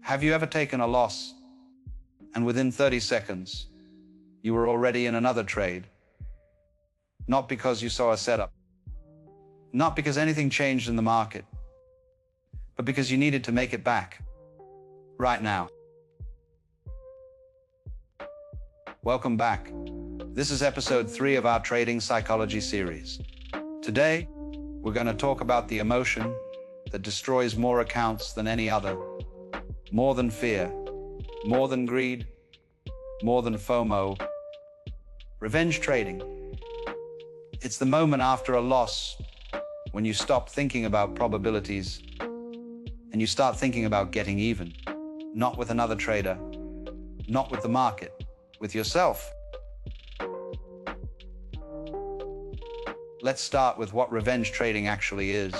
Have you ever taken a loss and within 30 seconds, you were already in another trade? Not because you saw a setup, not because anything changed in the market, but because you needed to make it back right now. Welcome back. This is episode 3 of our trading psychology series. Today, we're going to talk about the emotion that destroys more accounts than any other. More than fear, more than greed, more than FOMO. Revenge trading. It's the moment after a loss when you stop thinking about probabilities and you start thinking about getting even. Not with another trader, not with the market, with yourself. Let's start with what revenge trading actually is.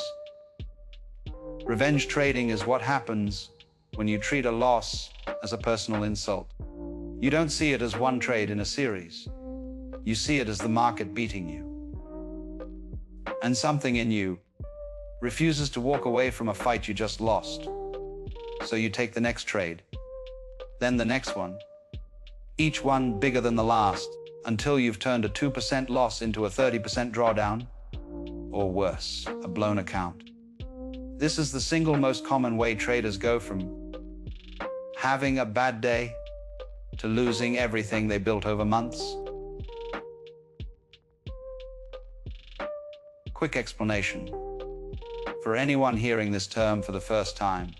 Revenge trading is what happens when you treat a loss as a personal insult. You don't see it as one trade in a series. You see it as the market beating you. And something in you refuses to walk away from a fight you just lost. So you take the next trade, then the next one, each one bigger than the last, until you've turned a 2% loss into a 30% drawdown, or worse, a blown account. This is the single most common way traders go from having a bad day to losing everything they built over months. Quick explanation. For anyone hearing this term for the first time,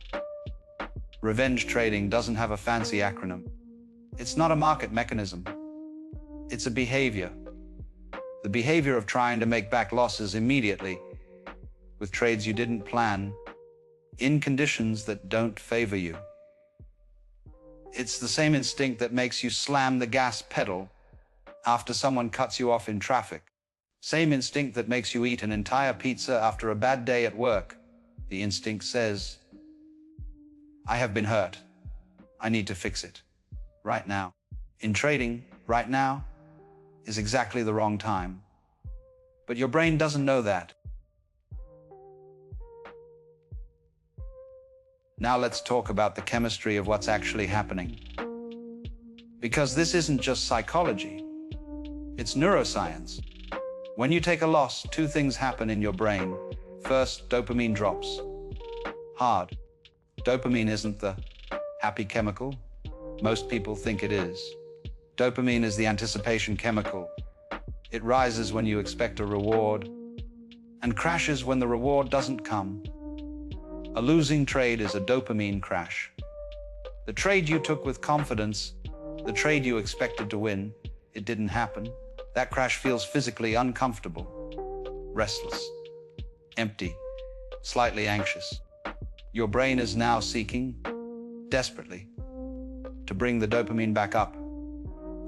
revenge trading doesn't have a fancy acronym. It's not a market mechanism. It's a behavior. The behavior of trying to make back losses immediately with trades you didn't plan, in conditions that don't favor you. It's the same instinct that makes you slam the gas pedal after someone cuts you off in traffic. Same instinct that makes you eat an entire pizza after a bad day at work. The instinct says, I have been hurt. I need to fix it. Right now. In trading, right now is exactly the wrong time. But your brain doesn't know that. Now let's talk about the chemistry of what's actually happening. Because this isn't just psychology, it's neuroscience. When you take a loss, 2 things happen in your brain. First, dopamine drops. Hard. Dopamine isn't the happy chemical most people think it is. Dopamine is the anticipation chemical. It rises when you expect a reward and crashes when the reward doesn't come. A losing trade is a dopamine crash. The trade you took with confidence, the trade you expected to win, it didn't happen. That crash feels physically uncomfortable, restless, empty, slightly anxious. Your brain is now seeking, desperately, to bring the dopamine back up.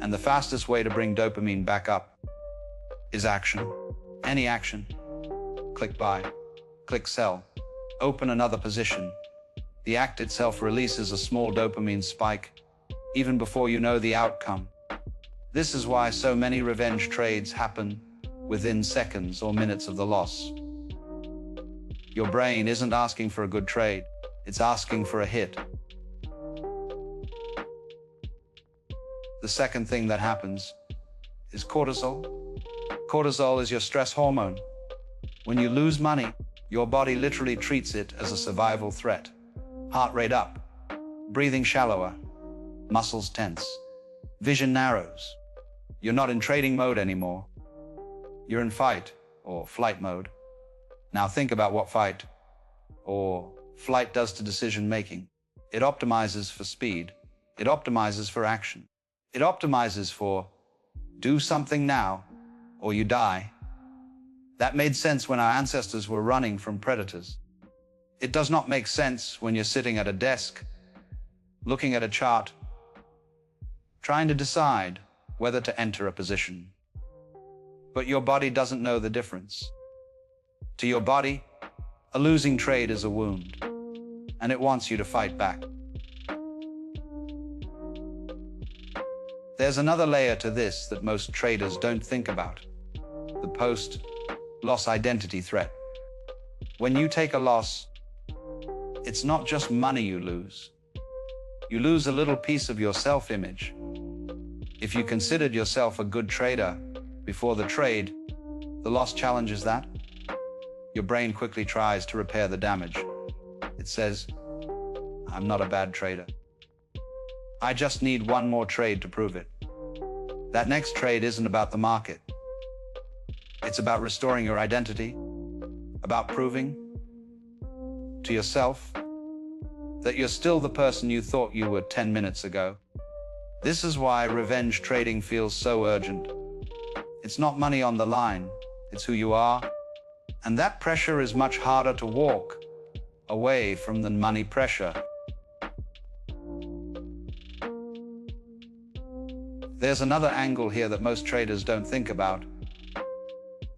And the fastest way to bring dopamine back up is action. Any action. Click buy, click sell, open another position. The act itself releases a small dopamine spike, even before you know the outcome. This is why so many revenge trades happen within seconds or minutes of the loss. Your brain isn't asking for a good trade, it's asking for a hit. The second thing that happens is cortisol. Cortisol is your stress hormone. When you lose money, your body literally treats it as a survival threat. Heart rate up, breathing shallower, muscles tense, vision narrows. You're not in trading mode anymore. You're in fight or flight mode. Now think about what fight or flight does to decision making. It optimizes for speed. It optimizes for action. It optimizes for do something now or you die. That made sense when our ancestors were running from predators. It does not make sense when you're sitting at a desk, looking at a chart, trying to decide whether to enter a position. But your body doesn't know the difference. To your body, a losing trade is a wound, and it wants you to fight back. There's another layer to this that most traders don't think about. The post-loss identity threat. When you take a loss, it's not just money you lose. You lose a little piece of your self-image. If you considered yourself a good trader before the trade, the loss challenges that. Your brain quickly tries to repair the damage. It says, I'm not a bad trader. I just need one more trade to prove it. That next trade isn't about the market. It's about restoring your identity, about proving to yourself that you're still the person you thought you were 10 minutes ago. This is why revenge trading feels so urgent. It's not money on the line, it's who you are. And that pressure is much harder to walk away from than money pressure. There's another angle here that most traders don't think about.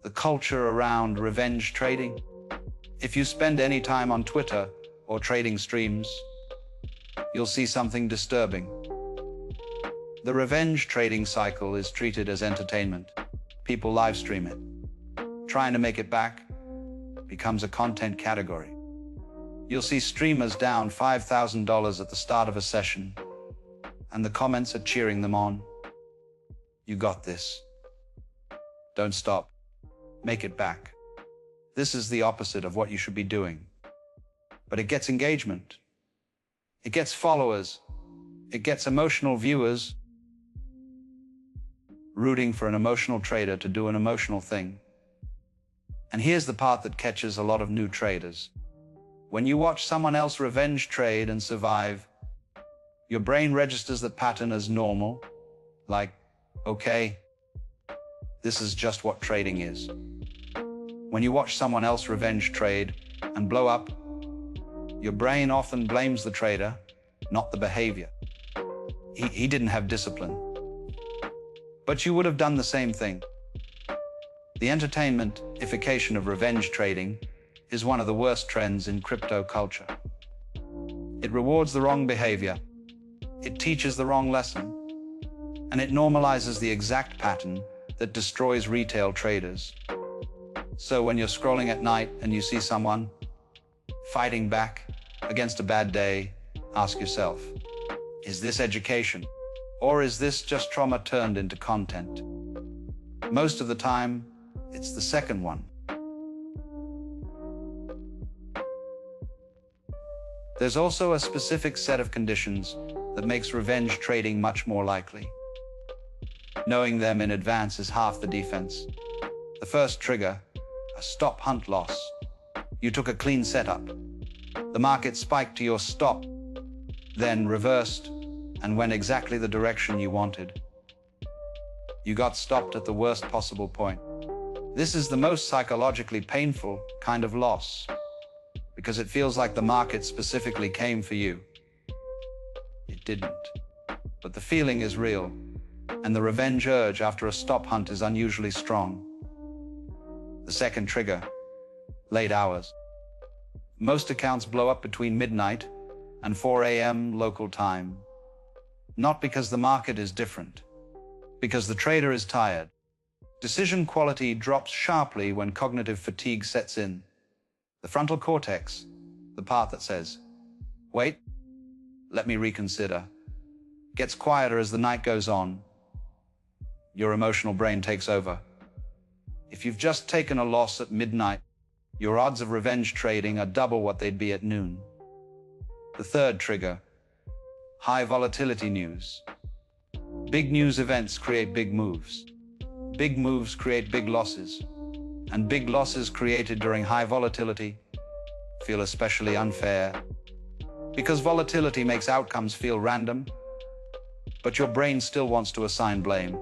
The culture around revenge trading. If you spend any time on Twitter or trading streams, you'll see something disturbing. The revenge trading cycle is treated as entertainment. People live stream it. Trying to make it back becomes a content category. You'll see streamers down $5,000 at the start of a session, and the comments are cheering them on. You got this. Don't stop. Make it back. This is the opposite of what you should be doing. But it gets engagement. It gets followers. It gets emotional viewers rooting for an emotional trader to do an emotional thing. And here's the part that catches a lot of new traders. When you watch someone else revenge trade and survive, your brain registers the pattern as normal, like, okay, this is just what trading is. When you watch someone else revenge trade and blow up, your brain often blames the trader, not the behavior. He didn't have discipline. But you would have done the same thing. The entertainment-ification of revenge trading is one of the worst trends in crypto culture. It rewards the wrong behavior, it teaches the wrong lesson, and it normalizes the exact pattern that destroys retail traders. So when you're scrolling at night and you see someone fighting back against a bad day, ask yourself, is this education? Or is this just trauma turned into content? Most of the time, it's the second one. There's also a specific set of conditions that makes revenge trading much more likely. Knowing them in advance is half the defense. The first trigger, a stop hunt loss. You took a clean setup. The market spiked to your stop, then reversed and went exactly the direction you wanted. You got stopped at the worst possible point. This is the most psychologically painful kind of loss, because it feels like the market specifically came for you. It didn't. But the feeling is real, and the revenge urge after a stop hunt is unusually strong. The second trigger, late hours. Most accounts blow up between midnight and 4 a.m. local time. Not because the market is different, because the trader is tired. Decision quality drops sharply when cognitive fatigue sets in. The frontal cortex, the part that says, wait, let me reconsider, gets quieter as the night goes on. Your emotional brain takes over. If you've just taken a loss at midnight, your odds of revenge trading are double what they'd be at noon. The third trigger, high volatility news. Big news events create big moves. Big moves create big losses. And big losses created during high volatility feel especially unfair. Because volatility makes outcomes feel random, but your brain still wants to assign blame.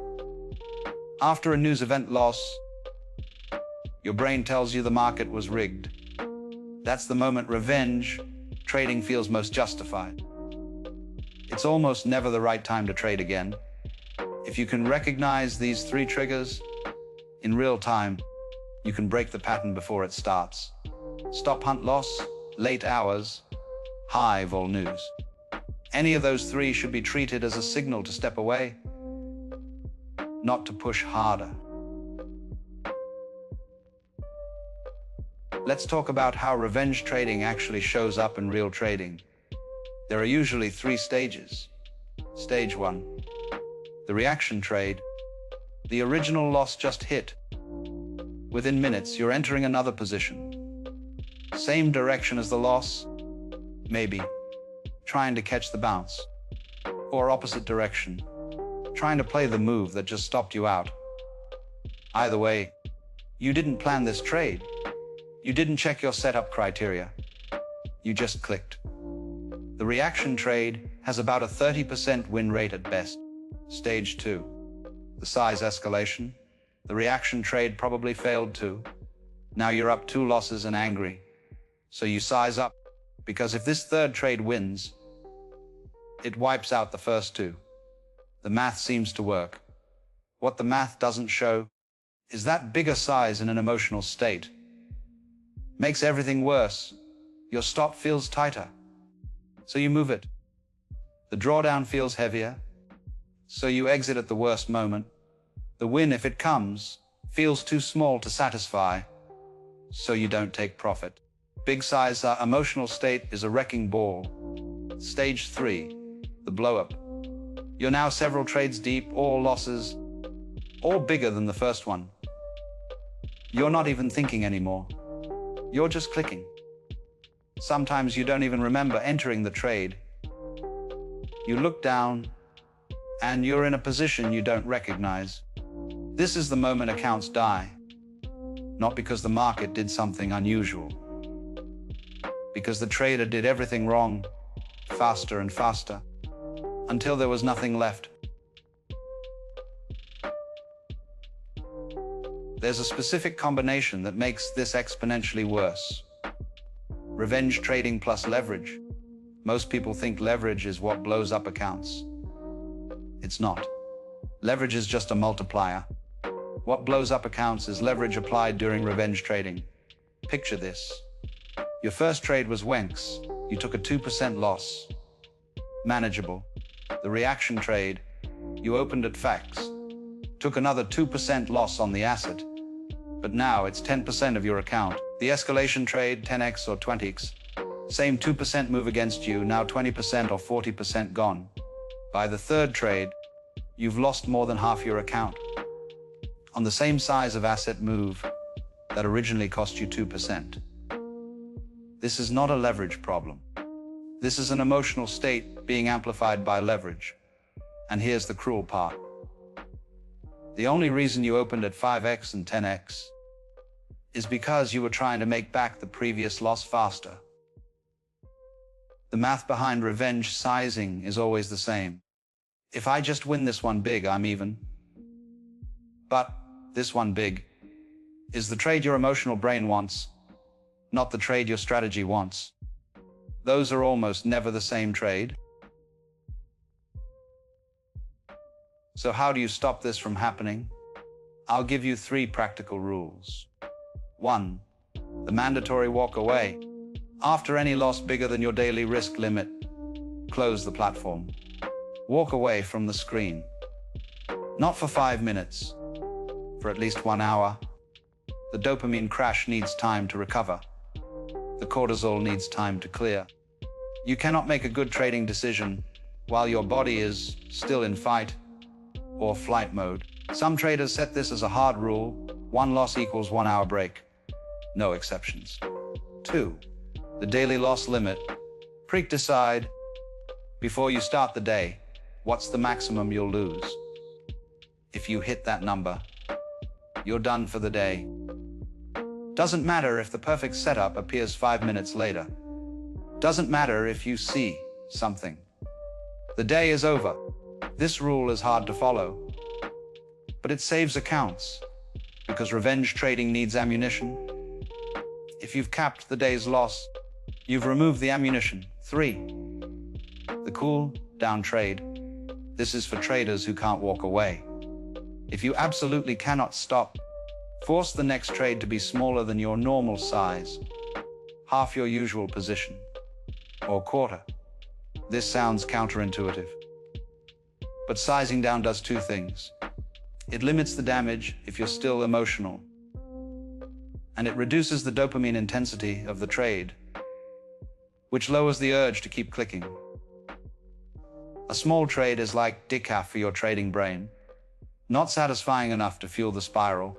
After a news event loss, your brain tells you the market was rigged. That's the moment revenge trading feels most justified. It's almost never the right time to trade again. If you can recognize these three triggers in real time, you can break the pattern before it starts. Stop hunt loss, late hours, high vol news. Any of those three should be treated as a signal to step away, not to push harder. Let's talk about how revenge trading actually shows up in real trading. There are usually 3 stages. Stage 1, the reaction trade. The original loss just hit. Within minutes, you're entering another position. Same direction as the loss, maybe, trying to catch the bounce. Or opposite direction, trying to play the move that just stopped you out. Either way, you didn't plan this trade. You didn't check your setup criteria. You just clicked. The reaction trade has about a 30% win rate at best. Stage 2, the size escalation. The reaction trade probably failed too. Now you're up 2 losses and angry. So you size up, because if this third trade wins, it wipes out the first 2. The math seems to work. What the math doesn't show is that bigger size in an emotional state makes everything worse. Your stop feels tighter, so you move it. The drawdown feels heavier, so you exit at the worst moment. The win, if it comes, feels too small to satisfy, so you don't take profit. Big size emotional state is a wrecking ball. Stage 3, the blow-up. You're now several trades deep, all losses, all bigger than the first one. You're not even thinking anymore. You're just clicking. Sometimes you don't even remember entering the trade. You look down, and you're in a position you don't recognize. This is the moment accounts die. Not because the market did something unusual. Because the trader did everything wrong, faster and faster, until there was nothing left. There's a specific combination that makes this exponentially worse. Revenge trading plus leverage. Most people think leverage is what blows up accounts. It's not. Leverage is just a multiplier. What blows up accounts is leverage applied during revenge trading. Picture this. Your first trade was Wenks. You took a 2% loss. Manageable. The reaction trade, you opened at Facts. Took another 2% loss on the asset. But now it's 10% of your account. The escalation trade, 10x or 20x. Same 2% move against you, now 20% or 40% gone. By the third trade, you've lost more than half your account. On the same size of asset move that originally cost you 2%. This is not a leverage problem. This is an emotional state being amplified by leverage. And here's the cruel part. The only reason you opened at 5x and 10x is because you were trying to make back the previous loss faster. The math behind revenge sizing is always the same. If I just win this one big, I'm even. But this one big is the trade your emotional brain wants, not the trade your strategy wants. Those are almost never the same trade. So how do you stop this from happening? I'll give you 3 practical rules. 1. The mandatory walk away. After any loss bigger than your daily risk limit, close the platform. Walk away from the screen. Not for 5 minutes, for at least 1 hour. The dopamine crash needs time to recover. The cortisol needs time to clear. You cannot make a good trading decision while your body is still in fight or flight mode. Some traders set this as a hard rule. 1 loss equals 1 hour break. No exceptions. 2. The daily loss limit. Decide before you start the day, what's the maximum you'll lose. If you hit that number, you're done for the day. Doesn't matter if the perfect setup appears 5 minutes later. Doesn't matter if you see something. The day is over. This rule is hard to follow, but it saves accounts, because revenge trading needs ammunition. If you've capped the day's loss, you've removed the ammunition. 3. The cool down trade. This is for traders who can't walk away. If you absolutely cannot stop, force the next trade to be smaller than your normal size, half your usual position, or quarter. This sounds counterintuitive, but sizing down does 2 things. It limits the damage if you're still emotional, and it reduces the dopamine intensity of the trade, which lowers the urge to keep clicking. A small trade is like decaf for your trading brain, not satisfying enough to fuel the spiral.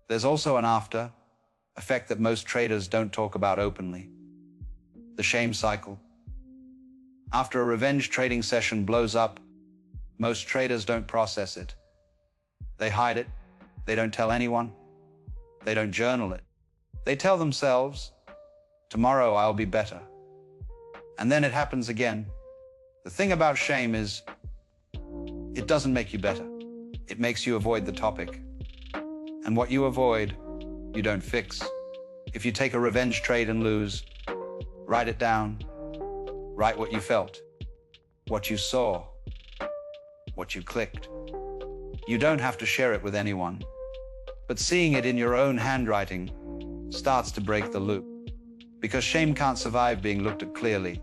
There's also an after effect that most traders don't talk about openly: the shame cycle. After a revenge trading session blows up, most traders don't process it. They hide it. They don't tell anyone. They don't journal it. They tell themselves, tomorrow I'll be better. And then it happens again. The thing about shame is, it doesn't make you better. It makes you avoid the topic. And what you avoid, you don't fix. If you take a revenge trade and lose, write it down. Write what you felt, what you saw, what you clicked. You don't have to share it with anyone, but seeing it in your own handwriting starts to break the loop, because shame can't survive being looked at clearly.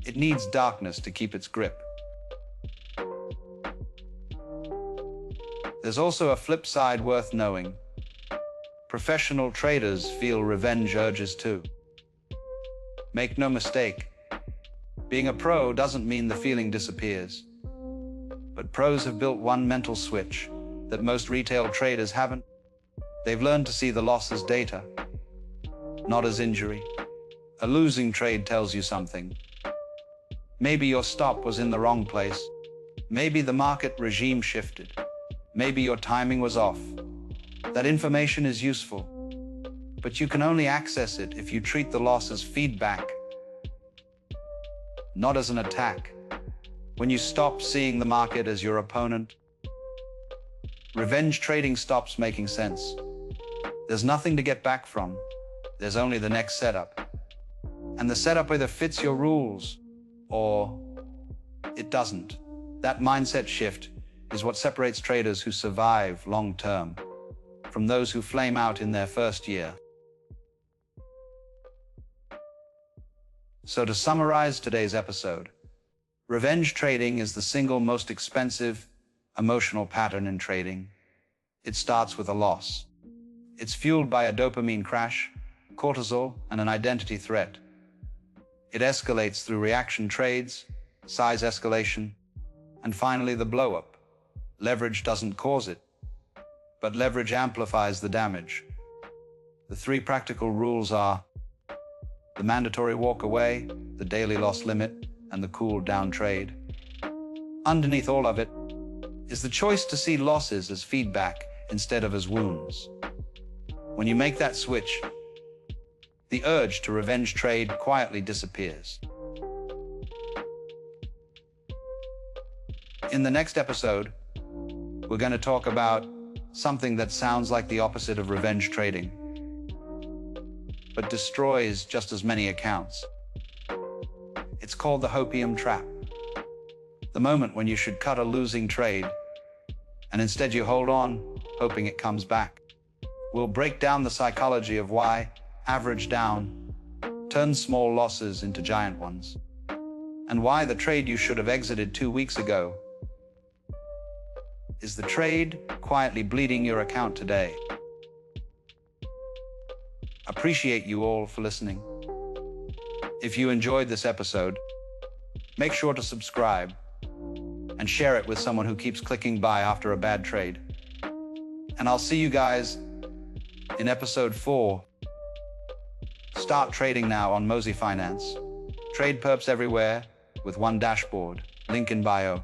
It needs darkness to keep its grip. There's also a flip side worth knowing. Professional traders feel revenge urges too. Make no mistake, being a pro doesn't mean the feeling disappears. But pros have built one mental switch that most retail traders haven't. They've learned to see the loss as data, not as injury. A losing trade tells you something. Maybe your stop was in the wrong place. Maybe the market regime shifted. Maybe your timing was off. That information is useful, but you can only access it if you treat the loss as feedback, not as an attack. When you stop seeing the market as your opponent, revenge trading stops making sense. There's nothing to get back from. There's only the next setup. And the setup either fits your rules or it doesn't. That mindset shift is what separates traders who survive long-term from those who flame out in their first year. So to summarize today's episode, revenge trading is the single most expensive emotional pattern in trading. It starts with a loss. It's fueled by a dopamine crash, cortisol, and an identity threat. It escalates through reaction trades, size escalation, and finally the blow-up. Leverage doesn't cause it, but leverage amplifies the damage. The three practical rules are the mandatory walk away, the daily loss limit, and the cool down trade. Underneath all of it is the choice to see losses as feedback instead of as wounds. When you make that switch, the urge to revenge trade quietly disappears. In the next episode, we're going to talk about something that sounds like the opposite of revenge trading, but destroys just as many accounts. It's called the hopium trap. The moment when you should cut a losing trade, and instead you hold on, hoping it comes back. We'll break down the psychology of why average down turns small losses into giant ones, and why the trade you should have exited 2 weeks ago is the trade quietly bleeding your account today. Appreciate you all for listening. If you enjoyed this episode, make sure to subscribe and share it with someone who keeps clicking buy after a bad trade. And I'll see you guys in episode 4. Start trading now on Mosey Finance. Trade perps everywhere with one dashboard. Link in bio.